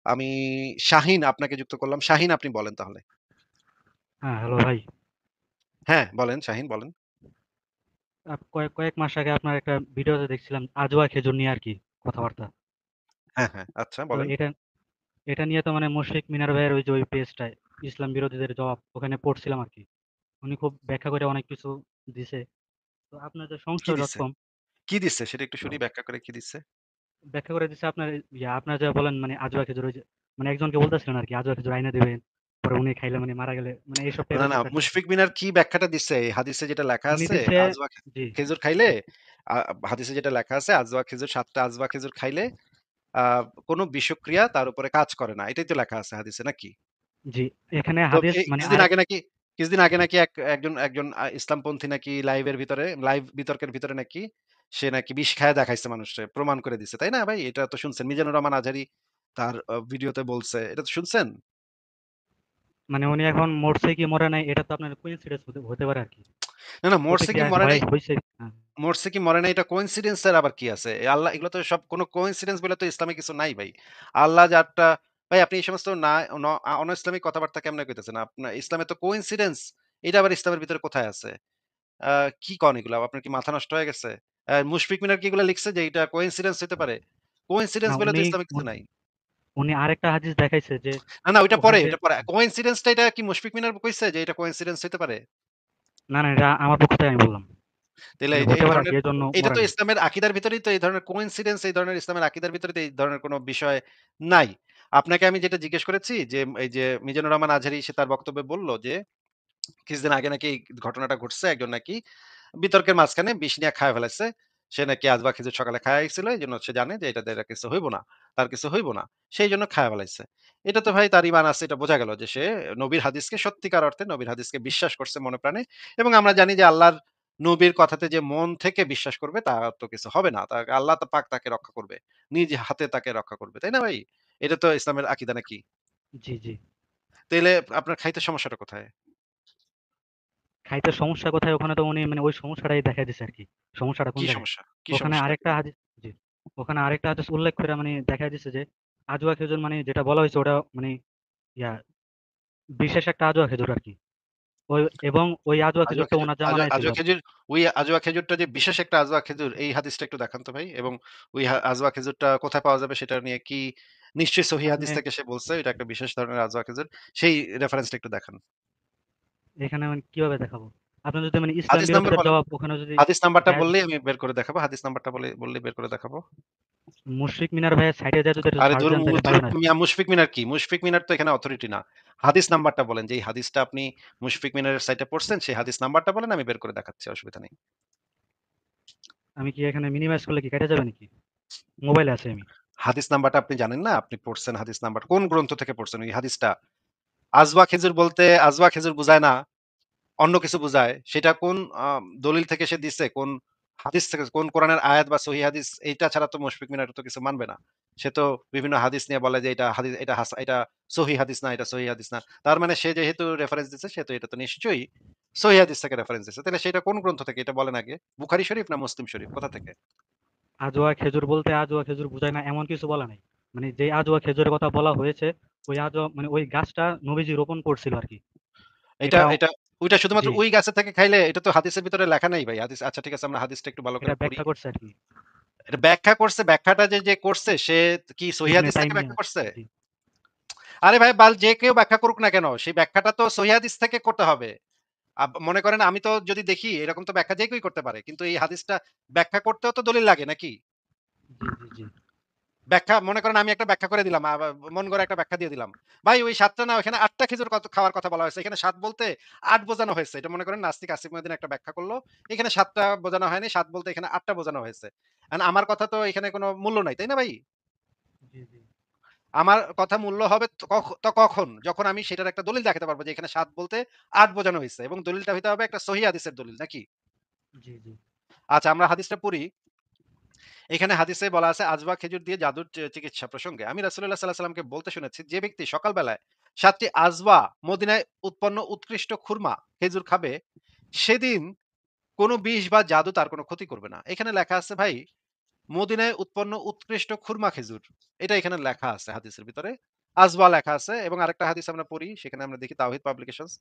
আমি শাহিন আপনাকে যুক্ত করলাম। শাহিন আপনি বলেন তাহলে। হ্যাঁ, হ্যালো ভাই। হ্যাঁ, বলেন শাহিন বলেন। কয়েক কয়েক মাস আগে আপনার একটা ভিডিওতে দেখছিলাম আজওয়া খেজুর নিয়ে আরকি কথাবার্তা। হ্যাঁ, হ্যাঁ। আচ্ছা তো বলেন। এটা এটা নিয়ে তো মানে মুশফিক মিনার ভাইয়ের ওই যে ওই পেজটায় ইসলাম বিরোধীদের জবাব ওখানে পড়ছিলাম আরকি। উনি খুব ব্যাখ্যা করে অনেক কিছু দিছে। তো আপনার যে কি দিছে? সংশয়.com কি দিচ্ছে সেটা একটু শুনি ব্যাখ্যা করে কি দিচ্ছে? ব্যাখ্যা করে দিছে আপনার আপনার যা বলেন মানে আজওয়া খেজুর ওই যে মানে একজনকে বলতেছিলেন আরকি আজওয়া খেজুর আইনা দিবেন। পরে উনি খাইলে মানে মারা গেলে মানে এইসব না, টাইপের না কিছু একটা আরকি। মুশফিক মিনার কি ব্যাখ্যাটা দিচ্ছে? এই হাদিসে যেটা লেখা উনি আছে দিছে আজওয়া জি, খেজুর খাইলে আ হাদিসে যেটা লেখা আছে আজওয়া খেজুর ৭ টা আজওয়া খেজুর খাইলে আ কোন বিষক্রিয়া তার উপরে কাজ করে না। এটাই তো লেখা আছে হাদিসে নাকি? জি। এখানে তো হাদিস মানে কিছুদিন আরেক আগে নাকি একজন একজন ইসলামপন্থী নাকি লাইভ বিতর্কের ভিতরে নাকি সে নাকি বিষ খাইয়া দেখাইছে মানুষরে। প্রমাণ করে দিছে। তাই না ভাই? এটা তো শুনছেন। মিজানুর রহমান আজহারী তার ভিডিওতে বলছে। এটা তো শুনছেন? মানে উনি এখন মরছে কি মরে নাই এটা তো আপনার কোইন্সিডেন্স হতে পারে আরকি। না, না মরছে কি প্রতিক্রিয়া মরে নাই হইছে হ্যাঁ। মরছে কি মরে নাই এটা কোইন্সিডেন্স এর আবার কি আছে? আল্লাহ এগুলো তো সব কোন কোইন্সিডেন্স বলে তো ইসলামে কিছু নাই ভাই। আল্লাহ যারটা ভাই আপনি এই সমস্ত না ন অন-ইসলামিক কথাবার্তা কেমনে কইতেছেন? ইসলামে তো কোইন্সিডেন্স এটা আবার ইসলামের ভিতরে কোথায় আছে? আ কি কন এগুলা? আপনার কি মাথা নষ্ট হয়ে গেছে? মুশফিক মিনার কি এগুলা লিখছে যে এটা কোইন্সিডেন্স হইতে পারে? কোইন্সিডেন্স না বলে তো উনি ইসলামে কিছু উন নাই। উনি আরেকটা হাদিস দেখাইছে যে না, না ওইটা পরে, ওখান থেকে ওইটা পরে। কোইন্সিডেন্স টা এটা কি মুশফিক মিনার কইছে যে এটা কোইন্সিডেন্স হইতে পারে? না, না এটা আমার পক্ষ থেকে আমি বললাম। তাইলে মানে এই যে হতে এই পারে আরকি ধরনের এজন্য এটা মরে তো নাই। ইসলামের আকীদার ভিতরেই তো এই ধরনের কোইন্সিডেন্স এই ধরনের ইসলামের আকীদার ভিতরে তো এই ধরনের কোন বিষয় নাই। আপনাকে আমি যেটা জিজ্ঞেস করেছি যে এই যে মিজানুর রহমান আজহারী সে তার বক্তব্যে বলল যে কিছুদিন আগে নাকি এই ঘটনাটা ঘটছে। একজন নাকি বিতর্কের মাঝখানে বিষ নিয়া খাইয়া ফেলাইছে। সে নাকি আজবা খেজুর সকালে খাইয়া গেছিল। এজন্য সে জানে যে এটাতে এরা কিছু হইব না। তার কিছু হইব না। সেইজন্য খাইয়া ফেলাইছে। এটা তো ভাই তার ঈমান আছে এটা বোঝা গেল যে সে নবীর হাদিসকে সত্যিকার অর্থে নবীর হাদিসকে বিশ্বাস করছে মনে প্রাণে। এবং আমরা জানি যে আল্লাহর নবীর কথাতে যে মন থেকে বিশ্বাস করবে তার তো কিছু হবে না। আল্লাহ পাক তাকে রক্ষা করবে। নিজ হাতে তাকে রক্ষা করবে। তাই না ভাই? এটা তো ইসলামের আকীদা নাকি? জি, জি। তাইলে আপনার খাইতে সমস্যাটা কোথায়? খাইতে সমস্যা কোথায় ওখানে তো উনি মানে ওই সমস্যাটাই দেখাই দিছে আরকি। সমস্যাটা কোন কি জায়গায়? সমস্যা? কি ওখানে সমস্যাটা আরেকটা হাদিস জি। ওখানে আরেকটা হাদিস উল্লেখ করে মানে দেখাই দিছে যে আজওয়া খেজুর মানে যেটা বলা হইছে ওটা মানে ইয়া বিশেষ একটা আজওয়া খেজুর আরকি। ওই এবং ওই আজওয়া আজোয়া খেজুরটা খেজুর উনার জামানায় ছিল আজোয়া আরকি। খেজুর ওই আজোয়া খেজুরটা যে বিশেষ একটা আজোয়া খেজুর এই হাদিসটা একটু দেখান তো ভাই এবং ওই আজোয়া খেজুরটা কোথায় পাওয়া যাবে সেটা নিয়ে কি নিশ্চয়ই সহিহ আপনি হাদিস থেকে সে বলছে এটা একটা বিশেষ ধরনের আজোয়া খেজুর সেই রেফারেন্সটা একটু দেখান। এখানে মানে কিভাবে দেখাবো? আপনি যদি মানে ইসলাম হাদিস নাম্বার বিরোধীদের বলেন। জবাব ওখানে যদি হাদিস নাম্বারটা দেয় বললেই আমি বের করে দেখাবো। হাদিস নাম্বারটা বললেই বের করে দেখাবো। মুশফিক মিনার ভাইয়ের সাইডে যেয়ে যদি একটু আরে সার্চ ধুর দেন তাইলে পাবেন আরকি। মিয়া মুশফিক মিনার কি? মুশফিক মিনার তো এখানে অথরিটি না। হাদিস নাম্বারটা বলেন যে এই হাদিসটা আপনি মুশফিক মিনারের সাইটে পড়ছেন সেই হাদিস নাম্বারটা বলেন আমি বের করে দেখাচ্ছি অসুবিধা নেই। আমি কি এখানে মিনিমাইজ করলে কি কেটে যাবে নাকি? মোবাইলে আছে আমি। হাদিস নাম্বারটা আপনি জানেন না? আপনি পড়ছেন হাদিস নাম্বার কোন গ্রন্থ থেকে পড়ছেন ওই হাদিসটা? আজওয়া খেজুর বলতে আজওয়া খেজুর বুঝায় না, অন্য কিছু বুঝায়। সেটা কোন দলিল থেকে সে দিছে, কোন হাদিস থেকে, কোন কোরআনের আয়াত বা সহিহ হাদিস এইটা ছাড়া তো মুশফিক মিনার তো কিছু মানবে না। সে তো বিভিন্ন হাদিস নিয়ে বলে যে এটা হাদিস এটা সহিহ হাদিস না, এটা সহিহ হাদিস না। তার মানে সে যেহেতু রেফারেন্স দিছে সে তো এটা তো নিশ্চয়ই সহিহ হাদিস থেকে রেফারেন্স দিছে। তাহলে সেটা কোন গ্রন্থ থেকে এটা বলেন আগে? বুখারী শরীফ না মুসলিম শরীফ কোথা থেকে? আজোয়া খেজুর বলতে আজোয়া খেজুর বুঝায় না এমন কিছু বলা নাই। মানে যেই আজোয়া খেজুরের কথা বলা হয়েছে, ওই আজোয়া মানে ওই গাছটা নবীজি রোপণ করছিল আরকি। এটা এটা এটা ওইটা জি, শুধুমাত্র ওই গাছে থেকে খাইলে এটা তো হাদিসের ভিতরে লেখা নাই ভাই। হাদিস আচ্ছা ঠিক আছে আমরা হাদিসটা একটু ভালো এটা করে পড়ি। ব্যাখ্যা করছে আরকি। এটা ব্যাখ্যা করছে, ব্যাখ্যাটা যে করছে সে কি সহিহ ইবনে হাদিস থেকে তাইমিয়া ব্যাখ্যা করছে? জি, আরে ভাই যে কেউ ব্যাখ্যা করুক না কেন, সেই ব্যাখ্যাটা তো সহিহ হাদিস থেকে করতে হবে। মনে করেন আমি তো যদি দেখি এরকম তো ব্যাখ্যা যে কেউই করতে পারে। কিন্তু এই হাদিসটা ব্যাখ্যা করতেও তো দলিল লাগে নাকি? জি, জি, জি, ব্যাখ্যা মনে করেন আমি একটা ব্যাখ্যা করে দিলাম। মন গড়া একটা ব্যাখ্যা দিয়ে দিলাম। ভাই ওই ৭ টা না ওখানে ৮ টা খেজুর খাওয়ার কথা বলা হয়েছে। এখানে ৭ বলতে ৮ বোঝানো হয়েছে। এটা মনে করেন নাস্তিক আসিফ মহিউদ্দিন একটা ব্যাখ্যা করল। এখানে ৭ টা বোঝানো হয়নি। ৭ বলতে এখানে ৮ টা বোঝানো হয়েছে। এখন আমার কথা তো এখানে কোনো মূল্য নাই। তাই না ভাই? জি, জি, আমার কথা মূল্য হবে কখন? যখন আমি সেটার একটা দলিল দেখাতে পারব যে এখানে ৭ বলতে ৮ বোঝানো হইছে এবং দলিলটা হইতে হবে একটা সহিহ হাদিসের দলিল নাকি? জি, জি। আচ্ছা আমরা হাদিসটা পড়ি। এখানে হাদিসে বলা আছে আজবা খেজুর দিয়ে জাদুর চিকিৎসা প্রসঙ্গে। আমি রাসূলুল্লাহ সাল্লাল্লাহু আলাইহি ওয়াসাল্লামকে বলতে শুনেছি যে ব্যক্তি সকাল বেলায় ৭ টি আজওয়া মদিনায় উৎপন্ন উৎকৃষ্ট খুরমা খেজুর খাবে সেদিন কোন বিষ বা জাদু তার কোন ক্ষতি করবে না। এখানে লেখা আছে ভাই মদিনায় উৎপন্ন উৎকৃষ্ট খুরমা খেজুর। এটা এখানে লেখা আছে হাদিসের ভিতরে। আজওয়া লেখা আছে এবং আরেকটা হাদিস আমরা পড়ি, সেখানে আমরা দেখি তাওহীদ পাবলিকেশনস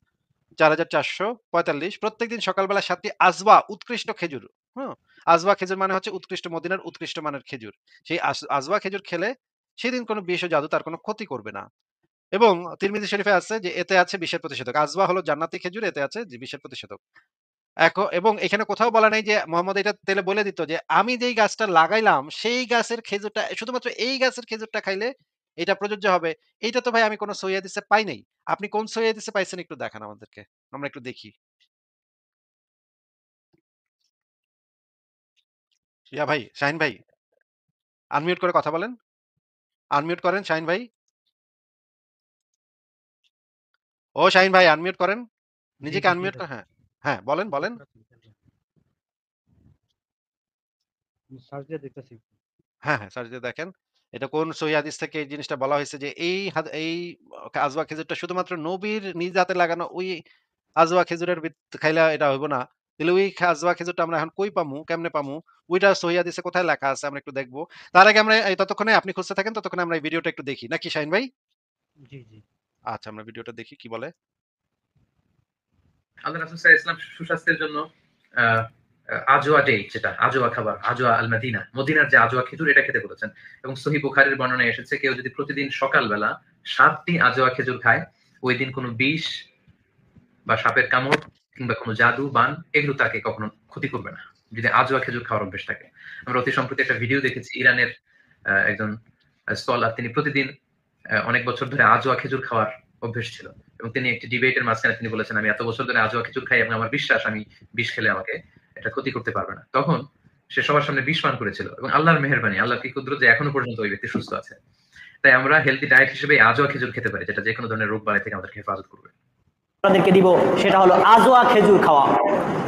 ৪৪৪৪৫ প্রত্যেকদিন সকালবেলা ৭ টি আজওয়া উৎকৃষ্ট খেজুর। হুম? আজওয়া খেজুর মানে হচ্ছে উৎকৃষ্ট মদিনার উৎকৃষ্ট মানের খেজুর। সেই আজওয়া খেজুর খেলে সেদিন কোন বিষ ও জাদু তার কোন ক্ষতি করবে না। এবং তিরমিজি শরীফে আছে যে এতে আছে বিষের প্রতিষেধক। আজওয়া হলো জান্নাতি খেজুর, এতে আছে যে বিষের প্রতিষেধক। এবং এখানে কোথাও বলা নাই যে মোহাম্মদ এটা তাইলে বলে দিত যে আমি যেই গাছটা লাগাইলাম সেই গাছের খেজুরটা শুধুমাত্র এই গাছের খেজুরটা খাইলে এটা প্রযোজ্য হবে। এইটা তো ভাই আমি কোন সহিহ হাদিসে পাই নাই। আপনি কোন সহিহ হাদিসে পাইছেন একটু দেখান আমাদেরকে। আমরা একটু দেখি। ভাই, শাহিন ভাই, আনমিউট করে কথা বলেন। আনমিউট করেন শাহিন ভাই। ও শাহিন ভাই আনমিউট করেন। জি, নিজেকে জি, দিয়ে আনমিউট যাচ্ছি। হ্যাঁ, হ্যাঁ বলেন, বলেন। বুঝতে পারছি, আমি সার্চ দিয়ে দেখতেছি। হ্যাঁ, হ্যাঁ, সার্চ দিয়ে দেখেন। এটা কোন সহিহ হাদিস থেকে এই জিনিসটা বলা হয়েছে যে এই আজওয়া খেজুরটা শুধুমাত্র নবীর নিজ হাতে লাগানো ওই আজওয়া খেজুরের খাইলে এটা হইব না। তাহলে ওই আজওয়া খেজুরটা আমরা এখন কই পামু? কেমনে পামু? ওইটা সহিহ হাদিসে কোথায় লেখা আছে আমরা একটু দেখব। তার আগে আমরা ততক্ষণে আপনি খুঁজতে থাকেন, ততক্ষণে আমরা এই ভিডিওটা একটু দেখি। নাকি শাহিন ভাই? জি, জি। আচ্ছা আমরা ভিডিওটা দেখি কি বলে। আল্লাহ রাসূল সাল্লাল্লাহু আলাইহি ওয়াসাল্লাম সুস্বাস্থ্যের জন্য আহ, আজওয়া ডেট, যেটা আজওয়া খাবার, আজওয়া আল মাদিনা, মদিনার যে আজওয়া খেজুর, এটা খেতে বলেছেন। এবং সহিহ বুখারীর বর্ণনায় এসেছে কেউ যদি প্রতিদিন সকালবেলা 7টি আজওয়া খেজুর খায়, ওই দিন কোনো বিষ বা সাপের কামড় কিংবা কোনো জাদু বান এগুলো তাকে কখনো ক্ষতি করবে না, যদি আজওয়া খেজুর খাওয়ার অভ্যেস থাকে। আমরা অতি সম্প্রতি একটা ভিডিও দেখেছি, ইরানের একজন স্কলার, তিনি প্রতিদিন অনেক বছর ধরে আজওয়া খেজুর খাওয়ার অভ্যেস ছিল, এবং তিনি একটি ডিবেটের মাঝখানে তিনি বলেছেন আমি এত বছর ধরে আজওয়া খেজুর খাই এবং আমার বিশ্বাস আমি বিষ খেলে আমাকে এটা ক্ষতি করতে পারবে না। তখন সে সবার সামনে বিষ পান করেছিল, এবং আল্লাহর মেহেরবানি, আল্লাহর কি কুদরত যে এখনো পর্যন্ত ওই ব্যক্তি সুস্থ আছে। তাই আমরা হেলদি ডায়েট হিসেবে আজওয়া খেজুর খেতে পারি, যেটা যে কোনো ধরনের রোগ বালাই থেকে আমাদেরকে হেফাজত করবে। আপনাদেরকে দিব সেটা হলো আজওয়া খেজুর খাওয়া।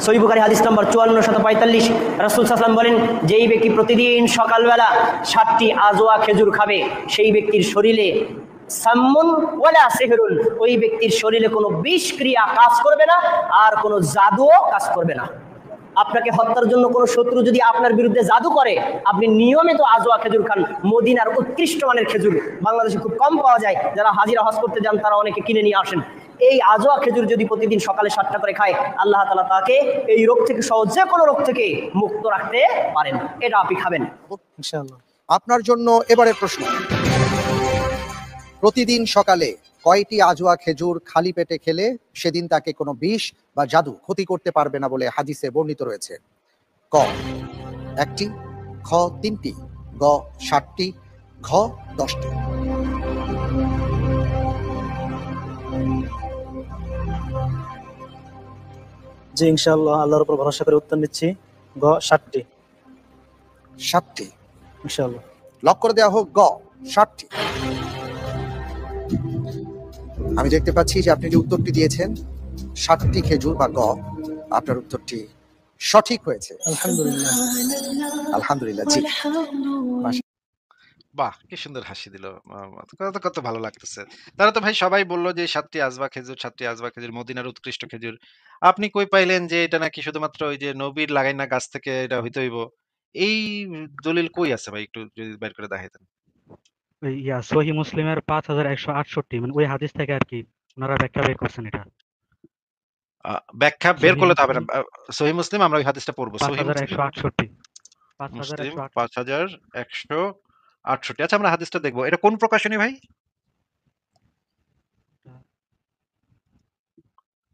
সহিহ বুখারী হাদিস নম্বর 5445, রাসূল সাল্লাল্লাহু বলেন, যেই ব্যক্তি প্রতিদিন সকালবেলা 7টি আজওয়া খেজুর খাবে সেই ব্যক্তির শরীরে সাম্মুন ওয়ালা সিহরুন, ওই ব্যক্তির শরীরে কোনো বিষ ক্রিয়া কাজ করবে না, আর কোনো জাদুও কাজ করবে না। আপনাকে হত্যার জন্য কোনো শত্রু যদি আপনার বিরুদ্ধে জাদু করে, আপনি নিয়মিত আজওয়া খেজুর খান, মদিনার উৎকৃষ্ট মানের খেজুর, বাংলাদেশে খুব কম পাওয়া যায়, যারা হাজিরা হজ করতে যান তারা অনেকে কিনে নিয়ে আসেন। এই আজওয়া খেজুর যদি প্রতিদিন সকালে 7টা করে খায়, আল্লাহ তাআলা তাকে এই রোগ থেকে সহ যে কোনো রোগ থেকে মুক্ত রাখতে পারেন। এটা আপনি খাবেন ইনশাআল্লাহ। আপনার জন্য এবারে প্রশ্ন, প্রতিদিন সকালে কয়টি আজওয়া খেজুর খালি পেটে খেলে সেদিন তাকে কোনো বিষ বা জাদু ক্ষতি করতে পারবে না বলে হাদিসে বর্ণিত রয়েছে? ক 1টি, খ 3টি, গ 7টি, ঘ 10টি। জি, ইনশাআল্লাহ, আল্লাহর উপর ভরসা করে উত্তর নিচ্ছি। গ 7টি। 7টি ইনশাআল্লাহ। লক করে দেওয়া হোক। গ 7টি। আমি দেখতে পাচ্ছি যে আপনি যে উত্তরটি দিয়েছেন 7টি খেজুর বা গ, আপনার উত্তরটি সঠিক হয়েছে। আলহামদুলিল্লাহ। আলহামদুলিল্লাহ। জি, বাহ! কি সুন্দর হাসি দিল। কত, কত ভালো লাগতেছে। তারা তো ভাই সবাই বলল যে ৭ টি আজবা খেজুর, ৭ টি আজবা খেজুর, মদিনার উৎকৃষ্ট খেজুর। আপনি কই পাইলেন যে এটা নাকি শুধুমাত্র ওই যে নবীর লাগাইনা গাছ থেকে এটা হইতে হইব? এই দলিল কই আছে ভাই একটু যদি বের করে দেখাইতেন। ওই সহিহ মুসলিমের ৫১৬৮ মানে ওই হাদিস থেকে আরকি উনারা ব্যাখ্যা বের করছেন এটা। আ ব্যাখ্যা বের সহিহ করলে তো হবে না। মুসলিম সহিহ মুসলিম আমরা ওই হাদিসটা পড়ব। সহিহ মুসলিম ৫১৬৮ মুসলিম ৫১৬৮ ৫১৬৮ আচ্ছা আমরা হাদিসটা দেখব। এটা কোন প্রকাশনী ভাই?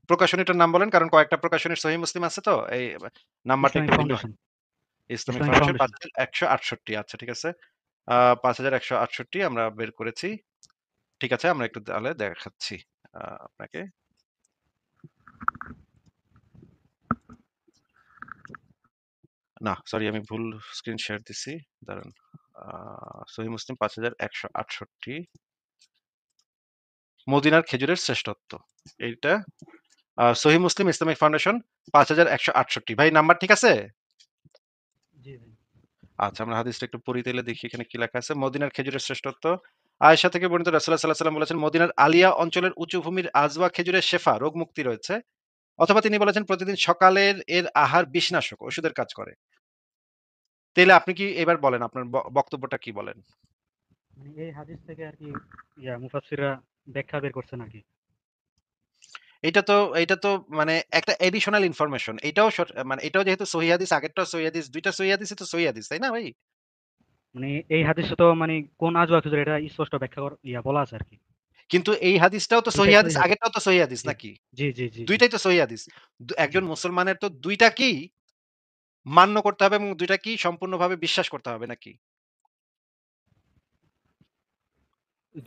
প্রকাশনীটার নাম বলেন, কারণ কয়েকটা প্রকাশনীর সহিহ মুসলিম আছে তো এই নাম্বারটা ইসলামিক একটু ভিন্ন হয়। Foundation. Islamic Islamic foundation foundation. ৫১৬৮ আচ্ছা ঠিক আছে। ৫১৬৮ আমরা বের করেছি। ঠিক আছে আমরা একটু তাহলে দেখাচ্ছি আপনাকে। না সরি আমি ভুল স্ক্রিন শেয়ার দিছি। দাঁড়ান। সহিহ মুসলিম ৫১৬৮ মদিনার খেজুরের শ্রেষ্ঠত্ব। এইটা সহিহ মুসলিম ইসলামিক ফাউন্ডেশন ৫১৬৮ ভাই নাম্বার ঠিক আছে? জি ভাই। আচ্ছা আমরা হাদিসটা একটু পড়ি তাইলে দেখি এখানে কি লেখা আছে। মদিনার খেজুরের শ্রেষ্ঠত্ব। আয়েশা থেকে বর্ণিত রাসূলুল্লাহ সাল্লাল্লাহু আলাইহি ওয়াসাল্লাম বলেছেন, মদিনার আলিয়া অঞ্চলের উঁচু ভূমির আজওয়া খেজুরের শেফা, রোগ মুক্তি রয়েছে। অথবা তিনি বলেছেন প্রতিদিন সকালের এর আহার বিষনাশক, ওষুধের কাজ করে। তাইলে আপনি কি এবার বলেন আপনার বক্তব্যটা কি বলেন? মানে এই হাদিস থেকে আর কি মুফাসসিররা ব্যাখ্যা বের করছেন আরকি। এটা তো মানে একটা এডিশনাল ইনফরমেশন। এটাও মানে এটাও যেহেতু সহিহ হাদিস, আগেরটাও সহিহ হাদিস, ২ টা সহিহ হাদিসই তো সহিহ হাদিস, তাই না ভাই? মানে এই হাদিসে তো মানে কোন আজওয়া খেজুর এটা স্পষ্ট ব্যাখ্যা বলা আছে আরকি। কিন্তু এই হাদিসটাও তো ২ টাই সহিহ হাদিস, সহিহ হাদিস। আগেরটাও তো সহিহ হাদিস জি, নাকি? জি, জি, জি, ২ জি, টাই তো সহিহ হাদিস। জি। একজন মুসলমানের তো ২ টাকেই মান্য করতে হবে এবং ২ টাকেই সম্পূর্ণভাবে বিশ্বাস করতে হবে নাকি?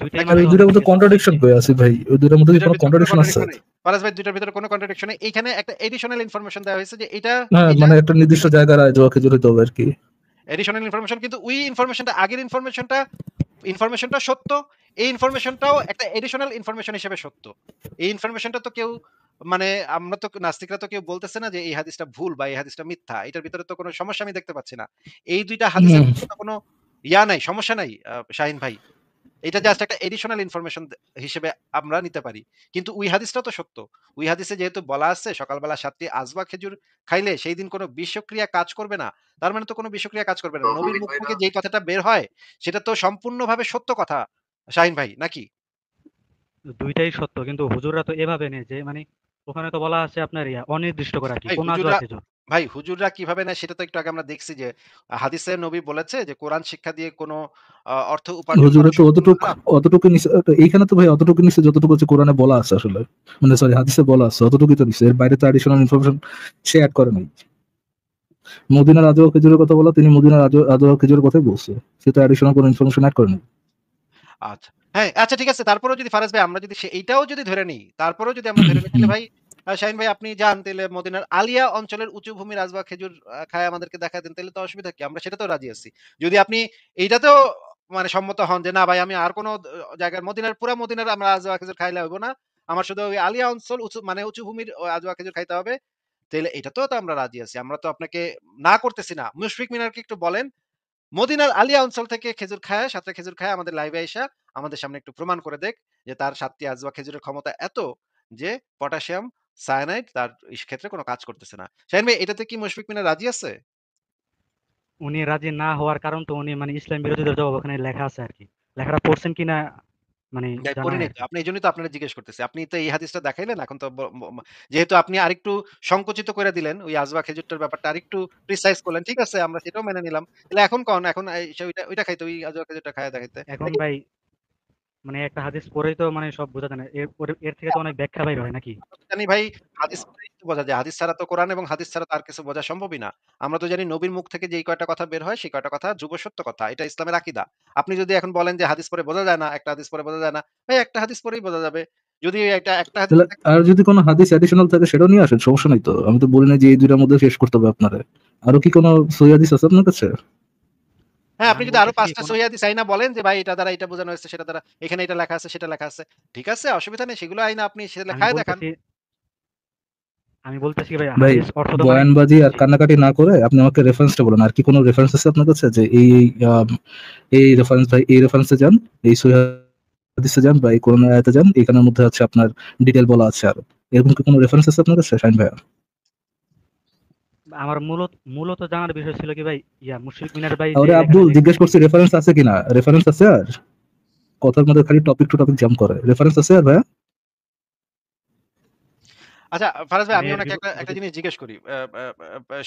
২ টাই নাকি আর মানতে ওই হবে দুটার মধ্যে কিন্তু কন্ট্রাডিকশন কই আছে ভাই? ওই দুটার মধ্যে ২ কি টার কোনো ভিতরে কোনো কন্ট্রাডিকশন আছে? কন্ট্রাডিকশন নেই। ফারাজ ভাই ২ টার ভিতরে কোনো কন্ট্রাডিকশন নেই। এইখানে একটা এডিশনাল ইনফরমেশন দেওয়া হয়েছে যে এটা হ্যাঁ, এটা মানে একটা নির্দিষ্ট জায়গার আজওয়া খেজুর হইতে হবে আরকি। এডিশনাল ইনফরমেশন, কিন্তু ওই ইনফরমেশনটা আগের ইনফরমেশনটা সত্য। এই ইনফরমেশনটাও একটা এডিশনাল ইনফরমেশন হিসেবে সত্য। এই ইনফরমেশনটা তো কেউ মানে আমরা তো নাস্তিকরা তো কেউ বলতেছে না যে এই হাদিসটা ভুল বা এই হাদিসটা মিথ্যা। এটার ভিতরে তো কোনো সমস্যা আমি দেখতে পাচ্ছি না। এই ২ টা হাদিসের হুম। ভিতরে তো কোনো নাই, সমস্যা নাই শাহীন ভাই। এটা জাস্ট একটা এডিশনাল ইনফরমেশন হিসেবে আমরা নিতে পারি। কিন্তু ওই হাদিসটাও তো সত্য। ওই হাদিসে যেহেতু বলা আছে সকালবেলা ৭ টি আজওয়া খেজুর খাইলে সেই দিন কোনো বিষক্রিয়া কাজ করবে না। তার মানে তো কোনো বিষক্রিয়া কাজ করবে না। নবীর মুখ থেকে যেই কথাটা বের হয় সেটা তো সম্পূর্ণভাবে সত্য কথা শাহীন ভাই, নাকি? ২ টাই সত্য। কিন্তু হুজুররা তো এভাবে নেয় যে মানে ওখানে তো বলা আছে আপনার অনির্দিষ্ট করে আরকি। ভাই কোন আজওয়া হুজুররা খেজুর। হুজুররা কিভাবে নেয় সেটা তো একটু আগে আমরা দেখছি যে হাদিসে নবী বলেছে যে কোরআন শিক্ষা দিয়ে কোনো অর্থ উপার্জন করা হুজুরে তো সম্পূর্ণ হারাম। অতটুকু নিছে, এইখানে তো ভাই অতটুকু নিছে যতটুকু হচ্ছে কোরআনে বলা আছে আসলে। মানে সরি হাদিসে বলা আছে অতটুকুই তো নিছে। এর বাইরে তো অ্যাডিশনাল ইনফরমেশন সে এড করে নাই। মদিনার আজওয়া খেজুরের কথা বলা, তিনি মদিনার আজওয়া খেজুরের কথাই বলছে। সে তো অ্যাডিশনাল কোনো ইনফরমেশন এড করে নাই। আচ্ছা। হ্যাঁ, আচ্ছা ঠিক আছে। তারপরেও যদি ফারাজ ভাই আমরা যদি এইটাও যদি ধরে নিই, তারপরেও যদি আমরা ধরে নিই তাহলে ভাই শাহীন ভাই আপনি যান তাইলে মদিনার আলিয়া অঞ্চলের উঁচু ভূমির আজওয়া খেজুর খায় আমাদেরকে দেখায় দেন, তাইলে তো অসুবিধা কি? আমরা সেটাতেও রাজি আছি। যদি আপনি এইটাতেও মানে সম্মত হন যে না ভাই আমি আর কোন জায়গার পুরা মদিনার আমরা আজওয়া খেজুর খাইলে হইব না। আমার শুধু ওই আলিয়া অঞ্চল উঁচু ভূমির আজওয়া খেজুর খাইতে হবে। তাইলে এটাতেও তো আমরা রাজি আছি। আমরা তো আপনাকে না করতেছি না। মুশফিক মিনারকে একটু বলেন মদিনার আলিয়া অঞ্চল থেকে খেজুর খায়, ৭ টা খেজুর খায় আমাদের লাইভে আইসা আমাদের সামনে একটু প্রমাণ করে দেখ যে তার ৭ টি আজওয়া খেজুরের ক্ষমতা এত যে পটাশিয়াম সায়ানাইড তার ক্ষেত্রে কোনো কাজ করতেছে না। শাহীন ভাই এটাতে কি মুশফিক মিনা রাজি আছে? উনি রাজি না হওয়ার কারণ তো উনি মানে ইসলাম বিরোধীদের জবাব ওখানে লেখা আছে আরকি। লেখাটা পড়ছেন কিনা মানে জানা পড়ি নাই নাই তো। আরকি। আপনি এজন্যই তো আপনারে জিজ্ঞেস করতেছি। আপনি তো এই হাদিসটা দেখাইলেন এখন তো যেহেতু আপনি আরেকটু সংকুচিত করে দিলেন ওই আজওয়া খেজুরটার ব্যাপারটা আরেকটু প্রিসাইজ করলেন। ঠিক আছে আমরা সেটাও মেনে নিলাম। তাহলে এখন কন এখন ওইটা খাইতে ওই আজওয়া খেজুরটা খাইয়া দেখাইতে। এখন ভাই মানে একটা হাদিস পড়েই তো মানে সব বোঝা যায় না। এর থেকে তো অনেক ব্যাখ্যা বাইর হয় নাকি? আমরা তো জানি ভাই হাদিস পড়েই তো বোঝা যায়। হাদিস ছাড়া তো কোরআন এবং হাদিস ছাড়া তো আর কিছু বোঝা সম্ভবই না। আমরা তো জানি নবীর মুখ থেকে যেই কয়টা কথা বের হয় সেই কয়টা কথা যুগ সত্য কথা। এটা ইসলামের আকীদা। আপনি যদি এখন বলেন যে হাদিস পড়ে বোঝা যায় না, একটা হাদিস পড়ে বোঝা যায় না। ভাই একটা হাদিস পড়েই বোঝা যাবে। যদি একটা হাদিস তাহলে আর যদি কোনো হাদিস অ্যাডিশনাল থাকে সেটাও নিয়ে আসেন, সমস্যা নাই তো। আমি তো বলি না যে এই দুইটার মধ্যে শেষ করতে হবে আপনারে। আরো কি কোনো সহি হাদিস আছে আপনার কাছে? হ্যাঁ, না আপনি আমি যদি আরো বলতেছি ৫ কি টা কোন সহিহ হাদিস আইনা বলেন যে ভাই এটা দ্বারা এটা বোঝানো হয়েছে, সেটা দ্বারা এখানে এটা লেখা আছে, সেটা লেখা আছে। ঠিক আছে, অসুবিধা নেই। সেগুলো আইনা আপনি সে আমি লেখায় দেখান। বলতেছি আমি বলতেছি কি ভাই ভাই হাদিস অর্থ তো মানে বয়ানবাজি আর জি। কান্নাকাটি না করে আপনি আমাকে রেফারেন্সটা বলুন। আর কি কোনো রেফারেন্স আছে আপনার কাছে যে এই রেফারেন্স ভাই এই রেফারেন্সে যান, এই সহিহ হাদিসে যান বা এই কোরআন আয়াতে যান, এখানের মধ্যে হচ্ছে আপনার ডিটেইল বলা আছে আরো। এরকম কি কোনো রেফারেন্স আছে আপনার কাছে শাহিন ভাইয়া? আমার মূলত জানার বিষয় ছিল কি ভাই মুশফিক মিনার ভাই যে আরে লেখাটা আব্দুল লিখছে জিজ্ঞেস করছি রেফারেন্স আছে কিনা? রেফারেন্স আছে আর? কথার মধ্যে খালি টপিক টু টপিক জাম্প করে। রেফারেন্স আছে আর ভাইয়া? আচ্ছা ফারাজ ভাই মানে আমি এর উনাকে একটা যদি জিনিস জিজ্ঞেস করি।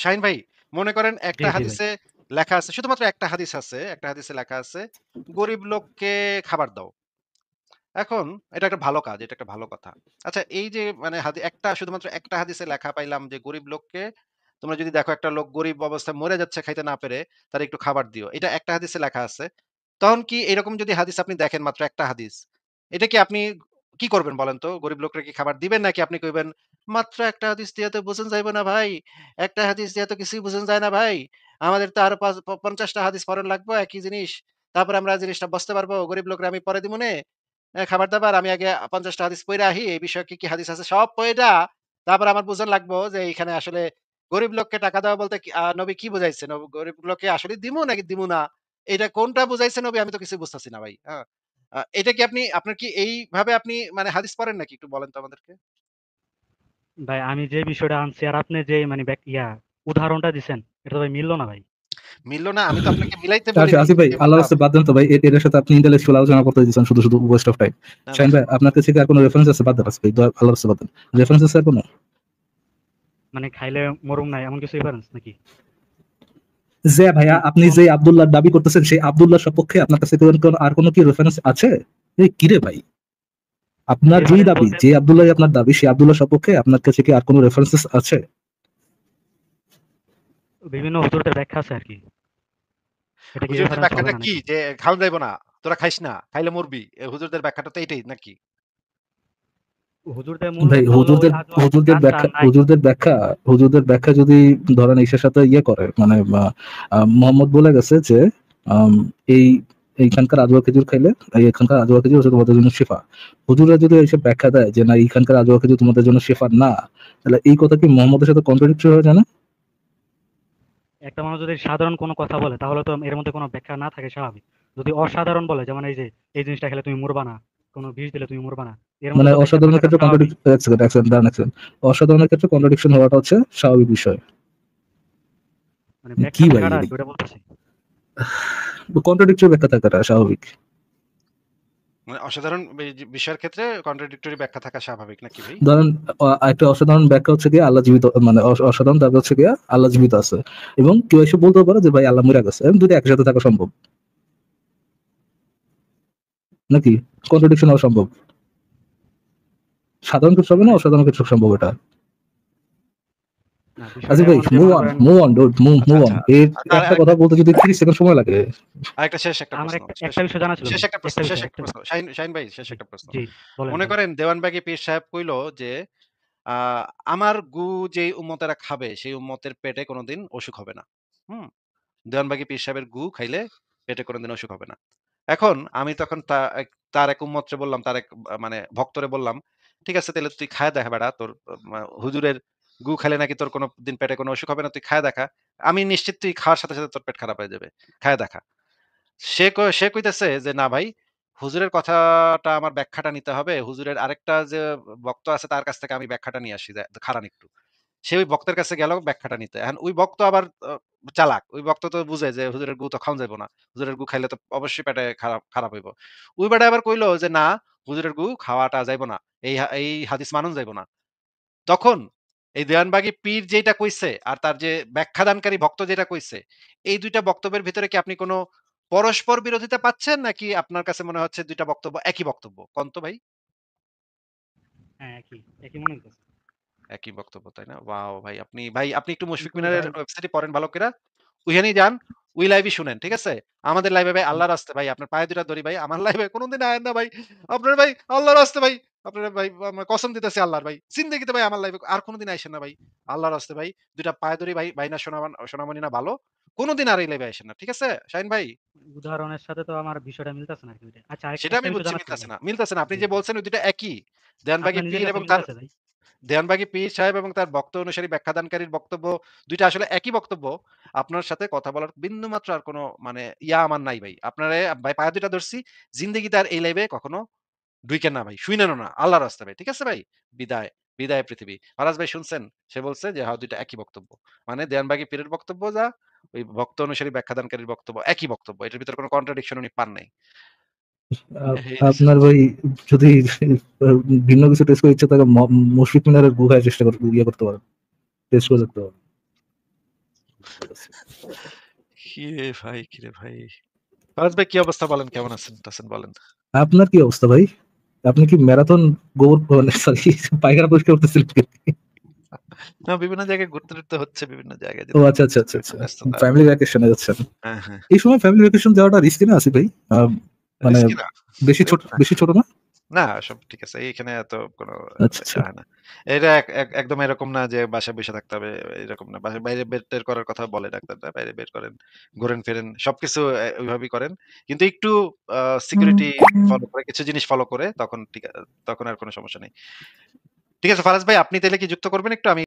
শাহীন ভাই মনে করেন জি, একটা জি ভাই। হাদিসে লেখা আছে, শুধুমাত্র একটা হাদিস আছে। একটা হাদিসে লেখা আছে, "গরিব লোককে খাবার দাও।" এখন এটা একটা ভালো কাজ, এটা একটা ভালো কথা। আচ্ছা এই যে মানে শুধুমাত্র একটা হাদিসে লেখা পাইলাম যে গরিব লোককে তোমরা যদি দেখো একটা লোক গরিব অবস্থায় মরে যাচ্ছে খাইতে না পেরে, তার একটু খাবার দিও। এটা একটা হাদিসে লেখা আছে। তখন কি এরকম যদি হাদিস আপনি দেখেন মাত্র একটা হাদিস, এটা কি আপনি কি করবেন বলেন তো? গরিব লোকরা কি খাবার দিবেন নাকি আপনি কইবেন, "মাত্র একটা হাদিস দিয়া তো বুঝান যাইব না ভাই। একটা হাদিস দিয়া তো কিছুই বুঝান যায় না ভাই। আমাদের তো আরো ৫০ টা হাদিস পড়ন লাগবো একই জিনিস। তারপরে আমরা জিনিসটা বুঝতে পারবো। গরিব লোকরা আমি পরে দিমুনে। খাবার-দাবার আমি আগে ৫০ টা হাদিস পইড়া আহি। এই বিষয়ে কি হাদিস আছে সব পইড়া তারপর আমার বুঝন লাগবো যে এইখানে আসলে গরিব লোককে টাকা দেওয়া বলতে কি নবী কি বুঝাইছে? গরিব লোককে আসলেই দিমু নাকি দিমু না? এটা কোনটা বুঝাইছে নবী আমি তো কিছুই বুঝতেছি না ভাই। হ্যাঁ? এটা কি আপনার কি এইভাবে আপনি মানে হাদিস পড়েন নাকি একটু বলেন তো আমাদেরকে? ভাই আমি যে বিষয়টা আনছি আর আপনি যে মানে উদাহরণটা দিছেন এটা তো ভাই মিলল না ভাই। মিলল না, আমি তো আপনাকে মিলাইতে আচ্ছা বলিনি আসিফ ভাই, যে আল্লাহর মিলাও। রাস্তায় বাদ দেন তো ভাই, এটার সাথে আপনি ইন্টালেকচুয়াল আলোচনা করতে দিচ্ছেন শুধু ওয়েস্ট অফ টাইম। না শাহিন ভাই, ভাই, আপনার কাছে কি আর কোনো রেফারেন্স আছে? বাদ দেন আসিফ ভাই, আল্লাহর রাস্তায় বাদ দেন। রেফারেন্স আছে আর কোনো? মানে খাইলে মরুম নাই এমন কিছু রেফারেন্স নাকি? যে ভাইয়া আপনি যে আব্দুল্লাহ দাবি করতেছেন, সেই আব্দুল্লাহ সপক্ষে আপনার কাছে আর কোনো কি রেফারেন্স আছে? এই কিরে ভাই, আপনার যেই রেফারেন্স দাবি, বলতে যে আব্দুল্লাহ আপনার দাবি, সেই আব্দুল্লাহ সপক্ষে আপনার কাছে কি আর কোনো রেফারেন্সেস আছে? বিভিন্ন হুজুরদের ব্যাখ্যা আছে আর কি। এটা কি হুজুরদের রেফারেন্স হবে ব্যাখ্যাটা না কি? নাকি? যে খাওয়া যাইব না, তোরা খাইস না, খাইলে মরবি। হুজুরদের ব্যাখ্যাটা তো এটাই নাকি? হুজুরদের মূল ভাই ব্যাখ্যা হলো ওই হুজুরদের গাছটা ব্যাখ্যা, নাই। হুজুরদের ব্যাখ্যা যদি ধরেন ঈশার সাথে ইয়ে করে, মানে মোহাম্মদ বলে গেছে যে আম, এই এইখানকার আজওয়া খেজুর খাইলে, এখানকার আজওয়া খেজুর হচ্ছে তোমাদের জন্য শিফা। হুজুরা যদি এইসব ব্যাখ্যা দেয় যে না এইখানকার আজওয়া খেজুর তোমাদের জন্য শিফা না, তাহলে এই কথা কি মোহাম্মদের সাথে কন্ট্রাডিক্টরি হয়ে যায় না? একটা মানুষ যদি সাধারণ কোনো কথা বলে তাহলে তো এর মধ্যে কোনো ব্যাখ্যা না থাকে স্বাভাবিক। যদি অসাধারণ বলে, যেমন এই যে এই জিনিসটা খেলে তুমি মরবা না, কোনো বিষ দিলে তুমি মরবা না, এর মধ্যে মানে তো ব্যাখ্যা অসাধারণের থাকাটা ক্ষেত্রে স্বাভাবিক। অসাধারণের ক্ষেত্রে কন্ট্রাডিকশন হওয়াটা হচ্ছে স্বাভাবিক বিষয়। মানে কি ব্যাখ্যা ভাই, থাকাটা আর কি, ওটা বলতেছি। কন্ট্রাডিক্টরি ব্যাখ্যা থাকাটা স্বাভাবিক। মানে অসাধারণ বিষয়ের ক্ষেত্রে কন্ট্রাডিক্টরি ব্যাখ্যা থাকা স্বাভাবিক নাকি ভাই? ধরেন একটা অসাধারণ ব্যাখ্যা হচ্ছে গিয়ে আল্লাহ জীবিত, মানে অসাধারণ দাবি হচ্ছে গিয়ে আল্লাহ জীবিত আছে, এবং কেউ এসে বলতে পারে যে ভাই আল্লাহ মরে গেছে, এবং দুটো একসাথে থাকা সম্ভব নাকি? কন্ট্রাডিকশন হওয়া সম্ভব। সাধারণ ক্ষেত্রে হবে না, অসাধারণ ক্ষেত্রে সম্ভব এটা। না, আচ্ছা বিষয়টা ভাই, এমন যে মুভ মনে অন করেন মুভ অন ডুড, মুভ আচ্ছা অন। আচ্ছা, এর আর একটা কথা আরেকটা বলতে যদি 30 সেকেন্ড সময় লাগে। শেষ একটা আমার প্রশ্ন, একটা বিষয় জানা ছিল শেষ ভাই। একটা প্রশ্ন, একটা শেষ বিষয় একটা একটা প্রশ্ন। শাহিন ভাই, শেষ জি, একটা প্রশ্ন। জি, বলেন, মনে বলেন। করেন দেওয়ানবাগী পীর সাহেব কইল যে আ আমার গু যেই উম্মতেরা খাবে সেই উম্মতের পেটে কোনোদিন অসুখ হবে না। হুম? দেওয়ানবাগী পীর সাহেবের গু খাইলে পেটে কোনোদিন অসুখ হবে না। এখন আমি তখন তার এক উম্মতরে বললাম, তার এক মানে ভক্তরে বললাম, "ঠিক আছে তাইলে তুই খায়া দেখা বেটা। তোর হুজুরের গু খাইলে নাকি তোর কোনদিন পেটে কোনো অসুখ হবে না। তুই খায়া দেখা। আমি নিশ্চিত তুই খাওয়ার সাথে, সাথে তোর পেট খারাপ হয়ে যাবে। খায়া দেখা।" সে কইতেছে যে, "না ভাই, হুজুরের কথাটা আমার ব্যাখ্যাটা নিতে হবে। হুজুরের আরেকটা যে বক্ত আছে তার কাছ থেকে আমি ব্যাখ্যাটা নিয়ে আসি। খাড়ান একটু।" সে ওই ভক্তের কাছে গেল ব্যাখ্যাটা নিতে। এখন ওই ভক্ত আবার চালাক। ওই ভক্ত তো বুঝে যে হুজুরের গু তো খাওন যাইব না। হুজুরের গু খাইলে তো অবশ্যই পেটে খারাপ হইব। ওই বেটা আবার কইলো যে, "না, হুজুরের গু খাওয়াটা যাইব না। এই হাদিস মানুন যাইব না।" তখন এই দেওয়ানবাগী পীর যেটা কইছে আর তার যে ব্যাখ্যাদানকারী ভক্ত যেটা কইছে, এই ২ টা বক্তব্যের ভিতরে কি আপনি কোন পরস্পর বিরোধিতা পাচ্ছেন? নাকি আপনার কাছে মনে হচ্ছে ২ টা বক্তব্য একই বক্তব্য? কোন তো ভাই? হ্যাঁ, একই মনে হইতেছে। একই বক্তব্য, তাই না? ওয়াও! ভাই আপনি একটু মুশফিক কিন্তু মিনারের ভাই ওয়েবসাইটে পড়েন ভালো কইরা। ওইখানেই যান, ওই লাইভই শুনেন। ঠিক আছে? আমাদের লাইভে ভাই আল্লাহর রাস্তে ভাই আপনার পায়ে ২ টা ধরি ভাই। আমার লাইভে কোনদিন আয়েন না ভাই। আপনার ভাই আল্লাহর রাস্তে ভাই। আপনার ভাই আমার কসম দিতেছি আল্লাহর ভাই। জিন্দেগিতে ভাই আমার লাইভে আর কোনদিন আইসেন না ভাই। আল্লাহর রাস্তে ভাই। ২ টা পায়ে ধরি ভাই, ভাই না সোনামণি না ভালো। কোনদিন আর এই লাইভে আইসেন না। ঠিক আছে? শাহিন ভাই? উদাহরণের সাথে তো আমার বিষয়টা মিলতেছে না আরকি ওইটা। আচ্ছা, সেটা একটা আমি বিষয় বুঝছি জানার ছিল মিলতাছে ভাই। না। মিলতাছে না। আপনি জি, যে জি। বলছেন ওই ২ টা একই। দেওয়ানবাগী আপনার নিজের পীর কাছে এবং তার মিলতেছে ভাই? দেওয়ানবাগী পীর সাহেব এবং তার ভক্ত অনুসারী ব্যাখ্যাদানকারীর বক্তব্য ২ টা আসলে একই বক্তব্য। আপনার সাথে কথা বলার বিন্দুমাত্র আর কোন মানে আমার নাই ভাই। আপনারে ভাই পায়ে ২ টা ধরছি। জিন্দেগিতে আর এই লাইভে কখনো ঢুইকেন না ভাই। শুইনেনও না। আল্লাহর রাস্তে ভাই। ঠিক আছে ভাই? বিদায়, বিদায় পৃথিবী। ফারাজ ভাই শুনছেন? সে বলছে যে হ্যাঁ ২ টা একই বক্তব্য। মানে দেওয়ানবাগী পীরের বক্তব্য যা, ওই ভক্ত অনুসারী ব্যাখ্যাদানকারীর বক্তব্য একই বক্তব্য। এটার ভিতরে কোন কন্ট্রাডিকশন উনি পান নাই। এই হচ্ছে আপনার ভাই যদি ভিন্ন কিছু টেস্ট করার ইচ্ছা থাকে, মুশফিক মিনারের গুহায় চেষ্টা করে ইয়ে করতে পারেন, টেস্ট করে দেখতে পারেন। কিরে ভাই। ফারাজ ভাই কি অবস্থা বলেন? কেমন আছেন বলেন? আপনার কি অবস্থা ভাই? আপনি কি ম্যারাথন গোবর, সরি, পায়খানা পরিষ্কার করতেছিলেন? না, বিভিন্ন জায়গায় ঘুরতে হচ্ছে, বিভিন্ন জায়গায় ও যেতে আচ্ছা হচ্ছে। আচ্ছা আচ্ছা আচ্ছা, ব্যস্ততা। ফ্যামিলি ভ্যাকেশনে যাচ্ছেন। হ্যাঁ, হ্যাঁ। এই সময় ফ্যামিলি ভ্যাকেশন যাওয়াটা রিস্কি না আসি ভাই? মানে রিস্কি না। বেশি ছোট না? না, সব ঠিক আছে। এইখানে এত কোনো আচ্ছা আচ্ছা। ইয়া হয় না। এটা একদম এরকম না যে বাসায় বইসা থাকতে হবে, এরকম না। বাসায় বাইরে বের-টের করার কথা বলে ডাক্তাররা। বাইরে বের করেন, ঘোরেন-ফেরেন, সবকিছু ওইভাবেই করেন। কিন্তু একটু আ সিকিউরিটি ফলো করে, কিছু জিনিস ফলো করে তখন আর কোনো সমস্যা নেই। ঠিক আছে ফারাজ ভাই, আপনি তাইলে কি যুক্ত করবেন একটু? আমি